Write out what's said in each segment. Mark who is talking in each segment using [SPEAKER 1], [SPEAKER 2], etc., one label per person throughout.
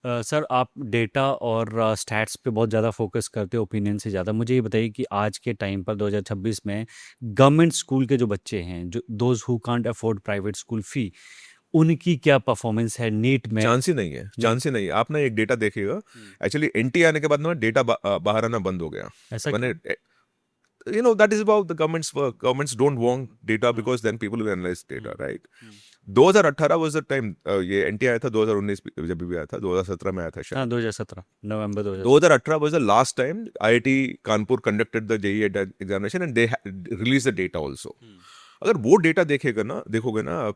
[SPEAKER 1] Sir आप data और stats पे बहुत ज़्यादा फोकस करते हो ओपिनियन से ज़्यादा। मुझे ये बताइए कि आज के टाइम पर 2026 में गवर्नमेंट स्कूल के जो बच्चे हैं, जो those who can't afford private school fee, उनकी क्या परफॉर्मेंस है नीट में?
[SPEAKER 2] चांस ही नहीं है,
[SPEAKER 1] नीट।
[SPEAKER 2] चांस ही नहीं है। आप ना एक डेटा देखिएगा,
[SPEAKER 1] हम्म।
[SPEAKER 2] एक्चुअली एनटी आने के बाद ना डेटा बाहर आना बंद हो गया।
[SPEAKER 1] ऐसा
[SPEAKER 2] मैंने
[SPEAKER 1] क्यों?
[SPEAKER 2] that is about the government's work. Governments don't want data
[SPEAKER 1] hmm.
[SPEAKER 2] because then people will analyze data,
[SPEAKER 1] hmm.
[SPEAKER 2] right?
[SPEAKER 1] Hmm.
[SPEAKER 2] 2018 was the time, ये एनटी आया था 2019 जब भी आया था, 2017 में आया था
[SPEAKER 1] हाँ,
[SPEAKER 2] शायद।
[SPEAKER 1] 2017, नवंबर 2017।
[SPEAKER 2] 2018 was the last time IIT Kanpur conducted the JEE examination and they released the data also.
[SPEAKER 1] हम्म।
[SPEAKER 2] अगर वो डेटा देखोगे ना आप,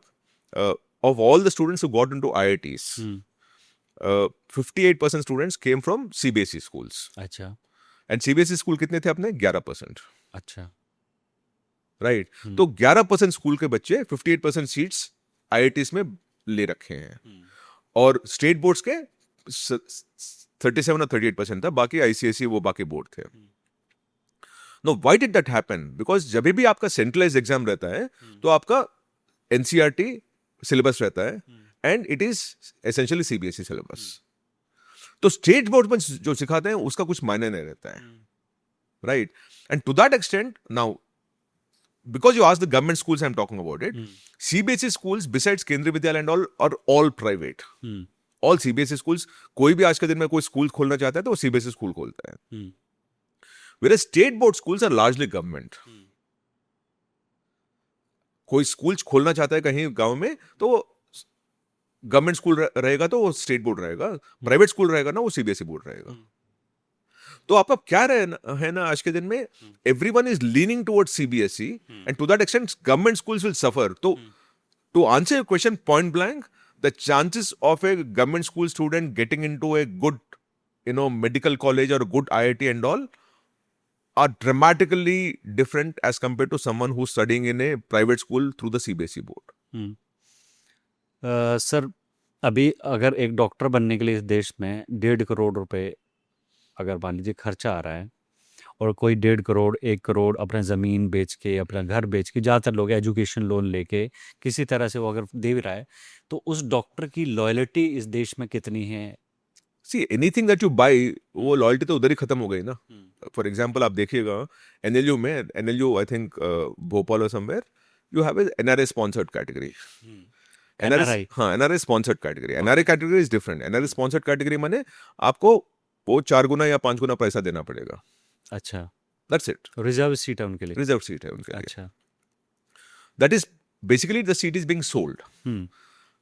[SPEAKER 2] of all the students who got into IITs,
[SPEAKER 1] hmm.
[SPEAKER 2] 58% students came from CBSE schools.
[SPEAKER 1] अच्छा।
[SPEAKER 2] एंड सीबीएसई स्कूल कितने थे अपने? 11%।
[SPEAKER 1] अच्छा।
[SPEAKER 2] राइट।
[SPEAKER 1] हम्म।
[SPEAKER 2] तो 11% स्कूल के बच्चे 58% सीट्स आईआईटीज में ले रखे हैं।
[SPEAKER 1] हम्म।
[SPEAKER 2] और स्टेट बोर्ड्स के 37 और 38% था, बाकी आईसीएसई वो बाकी बोर्ड थे।
[SPEAKER 1] Hmm.
[SPEAKER 2] No, why did that happen? Because जब भी आपका सेंट्रलाइज एग्जाम रहता है
[SPEAKER 1] हम्म।
[SPEAKER 2] तो आपका एनसीईआरटी सिलेबस रहता है
[SPEAKER 1] hmm.
[SPEAKER 2] And it is essentially CBSE
[SPEAKER 1] hmm.
[SPEAKER 2] Syllabus. तो स्टेट बोर्ड में जो सिखाते हैं उसका कुछ मायने नहीं रहता है।
[SPEAKER 1] Hmm.
[SPEAKER 2] Right. And to that extent now, because you asked the government schools I'm talking about it,
[SPEAKER 1] hmm.
[SPEAKER 2] CBSE schools besides Kendriya Vidyalaya and all are all private.
[SPEAKER 1] Hmm.
[SPEAKER 2] All CBSE schools, कोई भी आज के दिन में कोई school खोलना चाहता है तो वो सीबीएसई स्कूल खोलता है।
[SPEAKER 1] हम्म।
[SPEAKER 2] Whereas state board schools are largely government.
[SPEAKER 1] हम्म।
[SPEAKER 2] कोई स्कूल खोलना चाहता है कहीं गांव में तो गवर्नमेंट स्कूल रहेगा तो वो स्टेट बोर्ड रहेगा,
[SPEAKER 1] हम्म।
[SPEAKER 2] प्राइवेट स्कूल रहेगा ना वो सीबीएसई बोर्ड रहेगा।
[SPEAKER 1] हम्म।
[SPEAKER 2] तो आपका क्या है ना आज के दिन में,
[SPEAKER 1] hmm.
[SPEAKER 2] Everyone is leaning towards CBSE
[SPEAKER 1] hmm.
[SPEAKER 2] And to that extent government schools will suffer. तो
[SPEAKER 1] hmm.
[SPEAKER 2] to answer your question point blank, the chances of a government school student getting into a good, medical college or a good IIT and all are dramatically different as compared to someone who's studying in a private school through the CBSE board.
[SPEAKER 1] Hmm. Sir, अभी अगर एक doctor बनने के लिए इस देश में 1.5 करोड़ रुपए अगर मान लीजिए खर्चा आ रहा है, और कोई 1.5 करोड़ 1 करोड़ अपना ज़मीन बेच के, अपना घर बेच के, ज़्यादातर लोग एजुकेशन लोन लेके किसी तरह से वो अगर दे भी रहा है, तो उस डॉक्टर की लॉयल्टी इस देश में कितनी है?
[SPEAKER 2] See, anything that you buy, वो
[SPEAKER 1] हम्म।
[SPEAKER 2] लॉयल्टी तो उधर ही खत्म हो गई ना।
[SPEAKER 1] हम्म।
[SPEAKER 2] फॉर एग्जाम्पल आप देखिएगा, एनएलयू में, एनएलयू आई थिंक भोपाल और somewhere, you have NRA sponsored category. NRA,
[SPEAKER 1] NRI.
[SPEAKER 2] हाँ, NRA sponsored category.
[SPEAKER 1] Okay.
[SPEAKER 2] NRA category is different. NRA sponsored category माने आपको वो 4 गुना या 5 गुना पैसा देना पड़ेगा।
[SPEAKER 1] अच्छा।
[SPEAKER 2] That's it.
[SPEAKER 1] रिजर्व सीट है उनके लिए?
[SPEAKER 2] रिजर्व सीट है उनके लिए।
[SPEAKER 1] अच्छा।
[SPEAKER 2] That is basically the seat is being sold.
[SPEAKER 1] Hmm.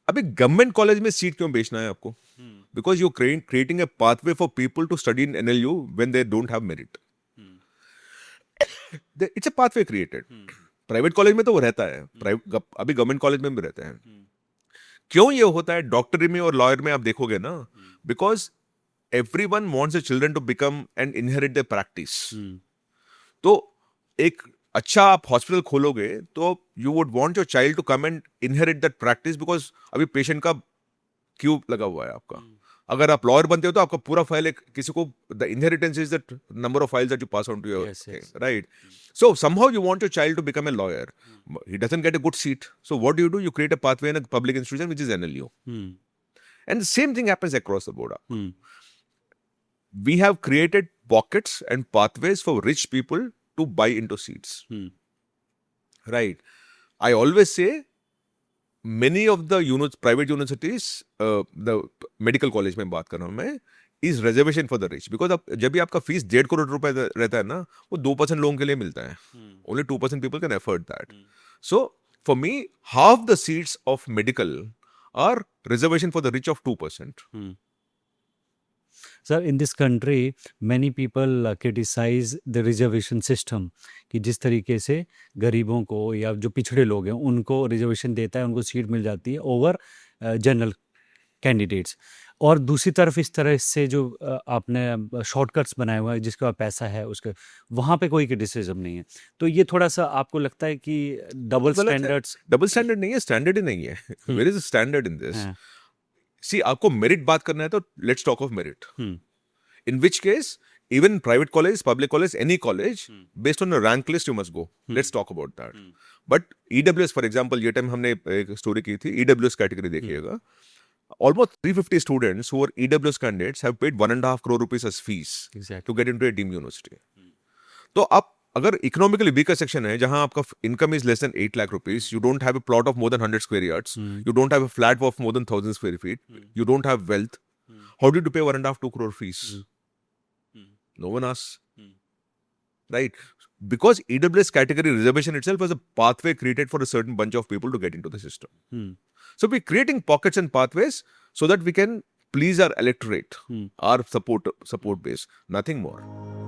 [SPEAKER 2] अभी गवर्नमेंट कॉलेज में सीट क्यों बेचना है आपको?
[SPEAKER 1] Hmm.
[SPEAKER 2] Because you creating a pathway for people to study in NLU when they don't have merit.
[SPEAKER 1] Hmm.
[SPEAKER 2] It's a pathway created.
[SPEAKER 1] Hmm.
[SPEAKER 2] Private college में तो वो रहता है,
[SPEAKER 1] हम्म।
[SPEAKER 2] अभी गवर्नमेंट कॉलेज में भी रहते हैं।
[SPEAKER 1] हम्म।
[SPEAKER 2] क्यों ये होता है डॉक्टरी में और लॉयर में आप देखोगे ना?
[SPEAKER 1] Hmm.
[SPEAKER 2] Because everyone wants the children to become and inherit the practice.
[SPEAKER 1] Hmm.
[SPEAKER 2] तो एक अच्छा आप हॉस्पिटल खोलोगे तो you would want your child to come and inherit that practice, because अभी पेशेंट का क्यू लगा हुआ है आपका।
[SPEAKER 1] हम्म।
[SPEAKER 2] अगर आप लॉयर बनते हो तो आपका पूरा फाइल एक किसी को, the inheritance is the number of files that you pass on to your
[SPEAKER 1] yes,
[SPEAKER 2] thing,
[SPEAKER 1] yes.
[SPEAKER 2] Right? So somehow you want your child to become a lawyer, he doesn't get a good seat, so what do? You create a pathway in a public institution which is NLU.
[SPEAKER 1] Hmm.
[SPEAKER 2] And the same thing happens across the board.
[SPEAKER 1] Hmm.
[SPEAKER 2] We have created pockets and pathways for rich people to buy into seats,
[SPEAKER 1] hmm.
[SPEAKER 2] right? I always say many of the private universities, the medical college में बात कर रहा हूँ मैं, is reservation for the rich, because अब जब भी आपका फीस 1.5 करोड़ रुपए रहता है ना, वो 2% लोगों के लिए मिलता है।
[SPEAKER 1] हम्म।
[SPEAKER 2] Only 2% people can afford that.
[SPEAKER 1] Hmm.
[SPEAKER 2] So for me, half the seats of medical are reservation for the rich of 2%.
[SPEAKER 1] Hmm. Sir, in this country many people criticise the reservation system, कि जिस तरीके से गरीबों को या जो पिछड़े लोग हैं उनको रिजर्वेशन देता है, उनको सीट मिल जाती है ओवर जनरल कैंडिडेट्स। और दूसरी तरफ इस तरह से जो आपने शॉर्टकट्स बनाए हुए हैं, जिसके पास पैसा है उसके, वहाँ पे कोई क्रिटिसिज्म नहीं है। तो ये थोड़ा सा आपको लगता है कि डबल
[SPEAKER 2] गलत है।
[SPEAKER 1] स्टैंडर्ड्स?
[SPEAKER 2] डबल स्टैंडर्ड नहीं है, स्टैंडर्ड ही नहीं है। Where is standard in this?
[SPEAKER 1] हैं।
[SPEAKER 2] सी, आपको मेरिट बात करना है तो let's talk of merit.
[SPEAKER 1] Hmm.
[SPEAKER 2] In which case, even private college, public college, any college,
[SPEAKER 1] hmm.
[SPEAKER 2] based on a rank list, you must go.
[SPEAKER 1] Hmm.
[SPEAKER 2] Let's talk about that.
[SPEAKER 1] Hmm.
[SPEAKER 2] But EWS, for example, ये time हमने एक story की थी, EWS category
[SPEAKER 1] हम्म।
[SPEAKER 2] देखिएगा। almost 350 students who are EWS candidates have paid 1.5 crore rupees as fees
[SPEAKER 1] Exactly.
[SPEAKER 2] to get into a deemed university. तो आप अगर economically weaker section है जहां आपका income is less than 8 lakh rupees, you don't have a plot of more than 100 square yards, you don't have a flat of more than 1000 square feet, you don't have wealth, how do you पे 1.5 2 crore fees? No one asks. Right? Because EWS category reservation itself was a pathway created for a certain bunch of people to get into the system. So we're creating pockets and pathways so that we can please our electorate, our support base, nothing more.